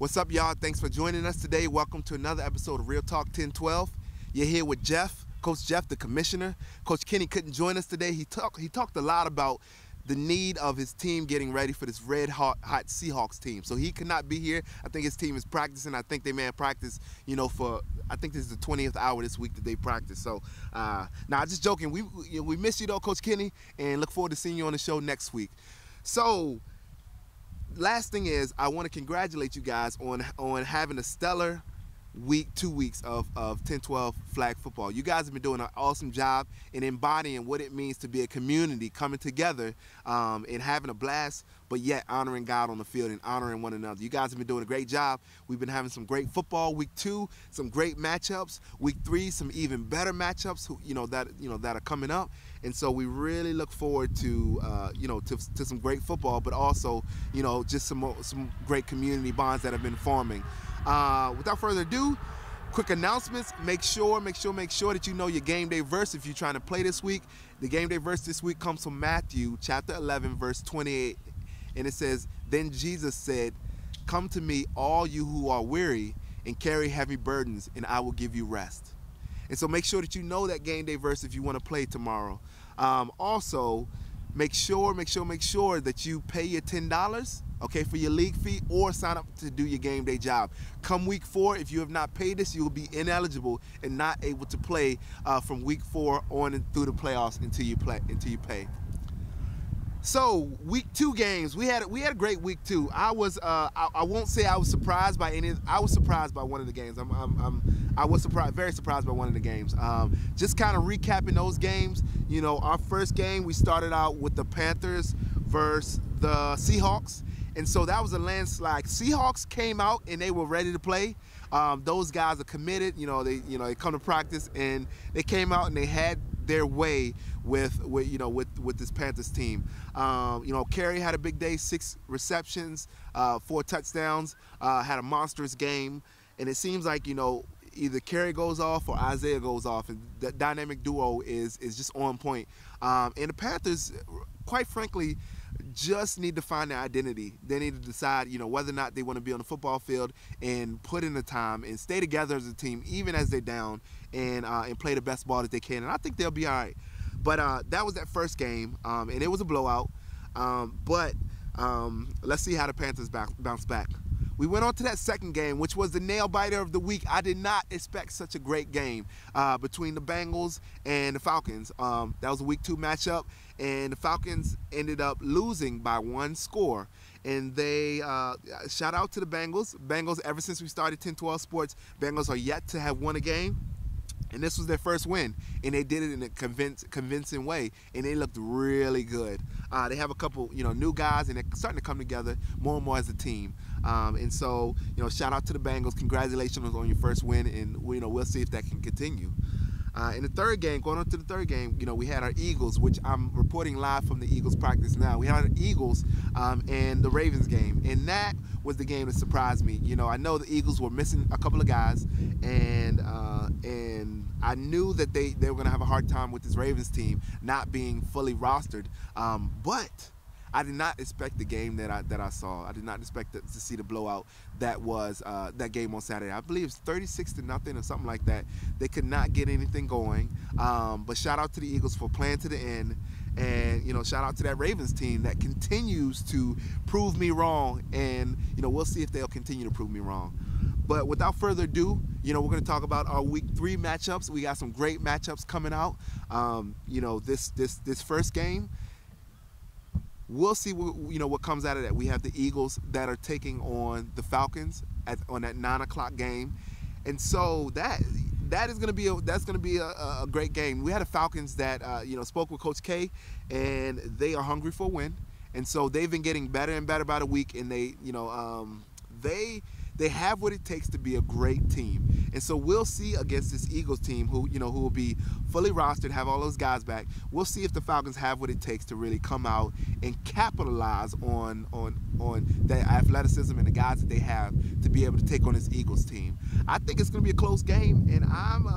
What's up, y'all? Thanks for joining us today. Welcome to another episode of Real Talk 1012. You're here with Jeff, Coach Jeff, the commissioner. Coach Kenny couldn't join us today. He talked a lot about the need of his team getting ready for this red hot Seahawks team. So he could not be here. I think his team is practicing. I think they may have practiced, I think this is the 20th hour this week that they practice. So, nah, just joking. We miss you though, Coach Kenny, and look forward to seeing you on the show next week. So, last thing is, I want to congratulate you guys on having a stellar week, 2 weeks of 10-12 flag football. You guys have been doing an awesome job in embodying what it means to be a community, coming together and having a blast, but yet honoring God on the field and honoring one another. You guys have been doing a great job. We've been having some great football. Week 2, some great matchups. Week 3, some even better matchups that are coming up. And so we really look forward to to some great football, but also just some great community bonds that have been forming. Without further ado, quick announcements. Make sure that you know your game day verse if you're trying to play this week. The game day verse this week comes from Matthew chapter 11, verse 28, and it says, "Then Jesus said, 'Come to me, all you who are weary and carry heavy burdens, and I will give you rest.'" And so make sure that you know that game day verse if you want to play tomorrow. Also, make sure that you pay your $10, okay, for your league fee, or sign up to do your game day job. Come week 4, if you have not paid this, you will be ineligible and not able to play from week 4 on and through the playoffs until you pay. So week 2 games, we had a great week 2. I won't say I was surprised by any. I was surprised by one of the games. I was very surprised by one of the games. Just kind of recapping those games. Our first game, we started out with the Panthers versus the Seahawks, and so that was a landslide. Seahawks came out and they were ready to play. Those guys are committed. They come to practice and they came out and they had their way with this Panthers team. Kerry had a big day, 6 receptions, 4 touchdowns, had a monstrous game, and it seems like either Kerry goes off or Isaiah goes off, and that dynamic duo is just on point. And the Panthers, quite frankly, just need to find their identity. They need to decide, whether or not they want to be on the football field and put in the time and stay together as a team, even as they're down, and play the best ball that they can. And I think they'll be all right. But that was that first game, and it was a blowout. But let's see how the Panthers bounce back. We went on to that second game, which was the nail-biter of the week. I did not expect such a great game between the Bengals and the Falcons. That was a week 2 matchup, and the Falcons ended up losing by 1 score. And they, shout out to the Bengals. Bengals, ever since we started 10-12 Sports, Bengals are yet to have won a game. And this was their first win, and they did it in a convincing way, and they looked really good. They have a couple, new guys, and they're starting to come together more and more as a team. And so, shout out to the Bengals. Congratulations on your first win, and we'll see if that can continue. In the third game, going on to the third game, we had our Eagles, which I'm reporting live from the Eagles practice now. We had our Eagles and the Ravens game, and that was the game that surprised me. I know the Eagles were missing a couple of guys, and I knew that they were going to have a hard time with this Ravens team not being fully rostered, but I did not expect the game that I saw. I did not expect to see the blowout that was that game on Saturday. I believe it's 36-0 or something like that. They could not get anything going. But shout out to the Eagles for playing to the end, and shout out to that Ravens team that continues to prove me wrong. And we'll see if they'll continue to prove me wrong. But without further ado, we're going to talk about our week 3 matchups. We got some great matchups coming out. This first game, we'll see what comes out of that. We have the Eagles that are taking on the Falcons on that 9 o'clock game, and so that's going to be a great game. We had the Falcons that spoke with Coach K, and they are hungry for a win, and so they've been getting better and better by the week, and they have what it takes to be a great team. And so we'll see against this Eagles team who will be fully rostered, have all those guys back. We'll see if the Falcons have what it takes to really come out and capitalize on the athleticism and the guys that they have to be able to take on this Eagles team. I think it's going to be a close game, and I'm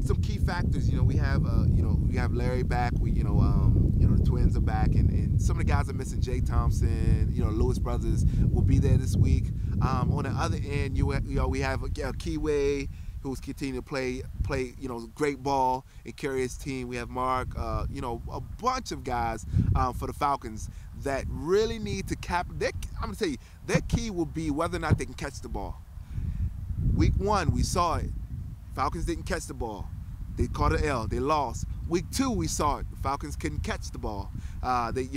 some key factors. We have Larry back. the twins are back, and some of the guys are missing. Jay Thompson, Lewis brothers will be there this week. On the other end, we have Kiwi, who's continuing to play great ball and carry his team. We have Mark, a bunch of guys for the Falcons that really need to I'm going to tell you, their key will be whether or not they can catch the ball. Week 1, we saw it. Falcons didn't catch the ball. They caught an L. They lost. Week 2, we saw it. The Falcons couldn't catch the ball. They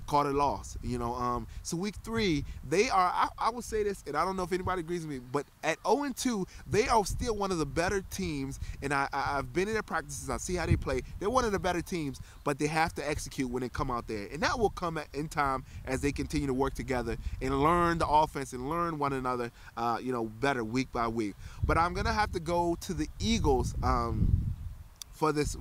caught a loss. So week 3, they are. I would say this, and I don't know if anybody agrees with me, but at 0-2, they are still one of the better teams. And I've been in their practices. I see how they play. They're one of the better teams, but they have to execute when they come out there, and that will come in time as they continue to work together and learn the offense and learn one another, better week by week. But I'm gonna have to go to the Eagles. For this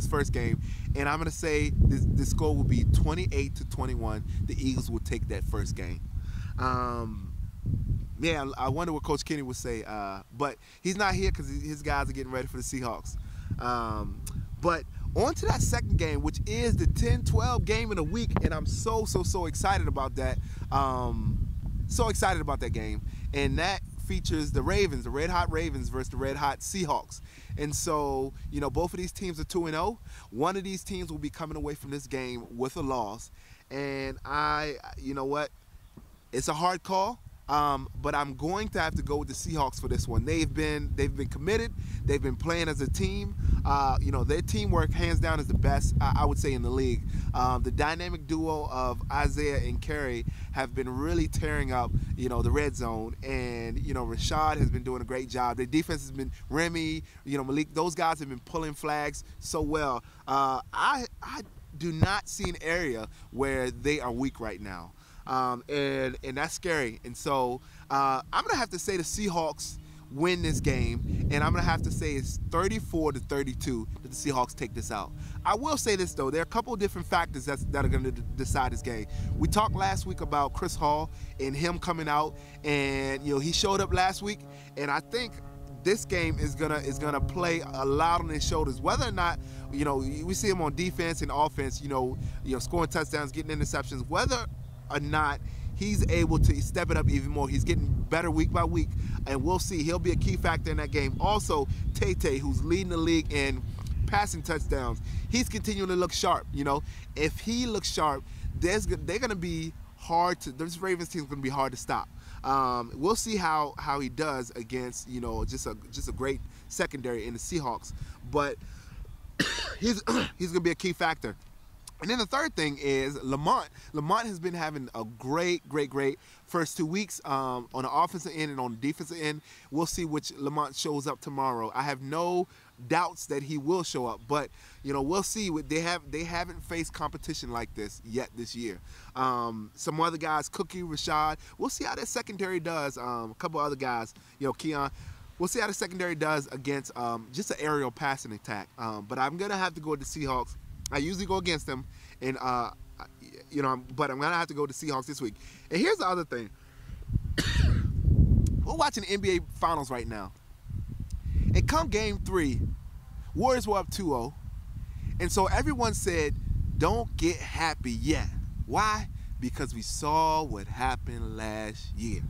first game, and I'm gonna say this score will be 28-21. The Eagles will take that first game. Yeah, I wonder what Coach Kenny would say, but he's not here because his guys are getting ready for the Seahawks. But on to that second game, which is the 10-12 game in the week, and I'm so excited about that. So excited about that game, and that features the Ravens, the Red Hot Ravens versus the Red Hot Seahawks. And so, both of these teams are 2-0. One of these teams will be coming away from this game with a loss. And you know what? It's a hard call, but I'm going to have to go with the Seahawks for this one. They've been committed. They've been playing as a team. Their teamwork, hands down, is the best, I would say, in the league. The dynamic duo of Isaiah and Kerry have been really tearing up, the red zone. And, Rashad has been doing a great job. Their defense has been Remy, Malik. Those guys have been pulling flags so well. I do not see an area where they are weak right now. And that's scary. And so I'm going to have to say the Seahawks win this game, and I'm going to have to say it's 34-32 that the Seahawks take this out. I will say this, though. There are a couple of different factors that are going to decide this game. We talked last week about Chris Hall and him coming out, and, he showed up last week, and I think this game is gonna play a lot on his shoulders. Whether or not, we see him on defense and offense, scoring touchdowns, getting interceptions, whether or not he's able to step it up even more. He's getting better week by week, and we'll see. He'll be a key factor in that game. Also, Tay, who's leading the league in passing touchdowns, he's continuing to look sharp. If he looks sharp, they're going to be hard to. This Ravens team is going to be hard to stop. We'll see how he does against just a great secondary in the Seahawks, but he's going to be a key factor. And then the third thing is Lamont. Lamont has been having a great first 2 weeks on the offensive end and on the defensive end. We'll see which Lamont shows up tomorrow. I have no doubts that he will show up, but we'll see. They haven't faced competition like this yet this year. Some other guys, Cookie, Rashad. We'll see how that secondary does. A couple other guys, Keon. We'll see how the secondary does against just an aerial passing attack. But I'm gonna have to go with the Seahawks. I usually go against them, and but I'm gonna have to go to Seahawks this week. And here's the other thing: we're watching the NBA Finals right now, and come Game 3, Warriors were up 2-0, and so everyone said, "Don't get happy yet." Why? Because we saw what happened last year.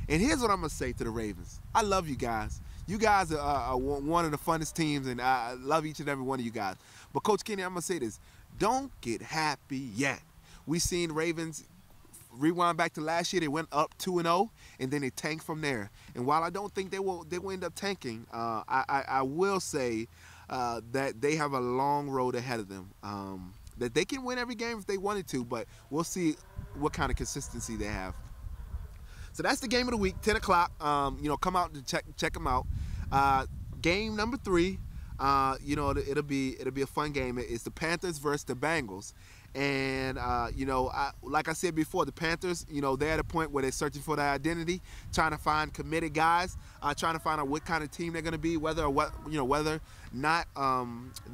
And here's what I'm gonna say to the Ravens: I love you guys. You guys are one of the funnest teams, and I love each and every one of you guys. But Coach Kenny, I'm going to say this. Don't get happy yet. We seen Ravens rewind back to last year. They went up 2-0, and then they tanked from there. And while I don't think they will end up tanking, I will say that they have a long road ahead of them. That they can win every game if they wanted to, but we'll see what kind of consistency they have. So that's the game of the week, 10 o'clock. Come out and check them out. Game number 3, it'll be a fun game. It's the Panthers versus the Bengals. And, like I said before, the Panthers, they're at a point where they're searching for their identity, trying to find committed guys, trying to find out what kind of team they're going to be, whether or not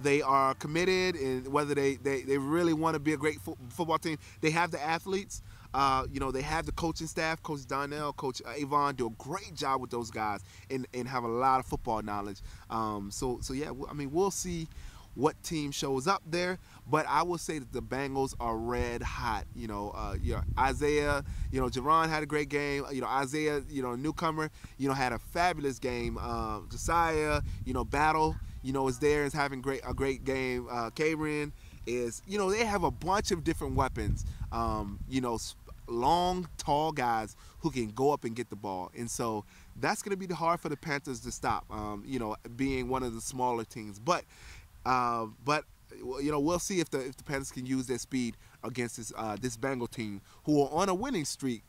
they are committed, and whether they really want to be a great football team. They have the athletes. They have the coaching staff. Coach Donnell, Coach Avon do a great job with those guys and have a lot of football knowledge. So yeah, we'll see what team shows up there. But I will say that the Bengals are red hot. Isaiah, Jaron had a great game. Isaiah, newcomer, had a fabulous game. Josiah, Battle, is there, is having a great game. Cameron is, they have a bunch of different weapons. Long, tall guys who can go up and get the ball. And so that's going to be hard for the Panthers to stop, being one of the smaller teams. But we'll see if the Panthers can use their speed against this Bengal team who are on a winning streak.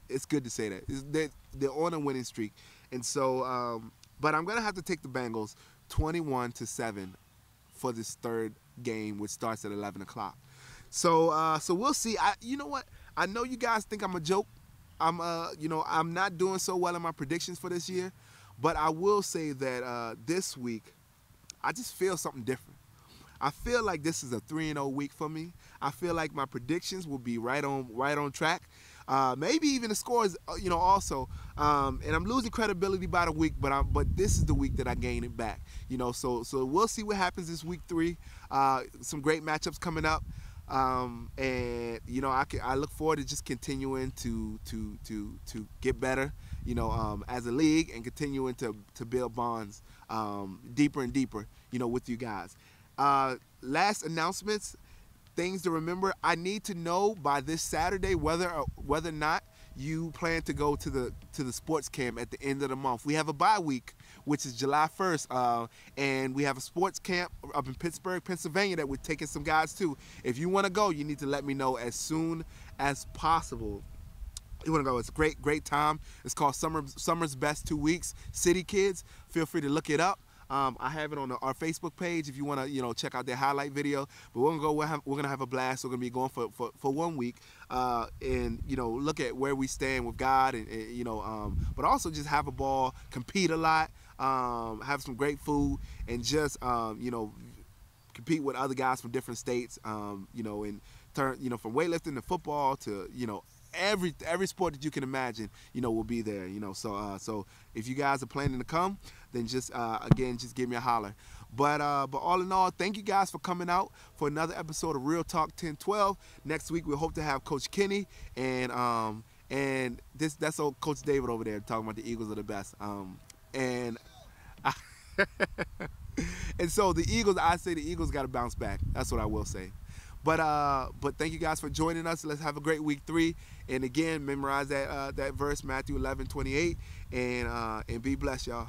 It's good to say that. They're on a winning streak. And so, but I'm going to have to take the Bengals 21-7 for this third game, which starts at 11 o'clock. So we'll see. You know what? I know you guys think I'm a joke. I'm not doing so well in my predictions for this year, but I will say that this week, I just feel something different. I feel like this is a 3-0 week for me. I feel like my predictions will be right on track. Maybe even the scores, also. And I'm losing credibility by the week, but this is the week that I gain it back. So we'll see what happens this week 3. Some great matchups coming up. And I look forward to just continuing to get better, as a league, and continuing to build bonds deeper and deeper, with you guys. Last announcements, things to remember. I need to know by this Saturday whether or not you plan to go to the sports camp at the end of the month. We have a bye week, which is July 1st, and we have a sports camp up in Pittsburgh, Pennsylvania, that we're taking some guys to. If you want to go, you need to let me know as soon as possible. You want to go? It's a great time. It's called Summer's Best 2 Weeks. City Kids, feel free to look it up. I have it on our Facebook page if you want to, check out their highlight video. But we're gonna go. We're gonna have a blast. We're gonna be going for 1 week, and look at where we stand with God, and but also just have a ball, compete a lot, have some great food, and just compete with other guys from different states, and turn from weightlifting to football to every sport that you can imagine, will be there, so if you guys are planning to come, then just again, just give me a holler. But all in all, thank you guys for coming out for another episode of Real Talk 1012. Next week we hope to have Coach Kenny and that's old Coach David over there talking about the Eagles are the best. And so the Eagles, I say the Eagles got to bounce back. That's what I will say. But thank you guys for joining us. Let's have a great week 3. And again, memorize that verse, Matthew 11:28, and be blessed, y'all.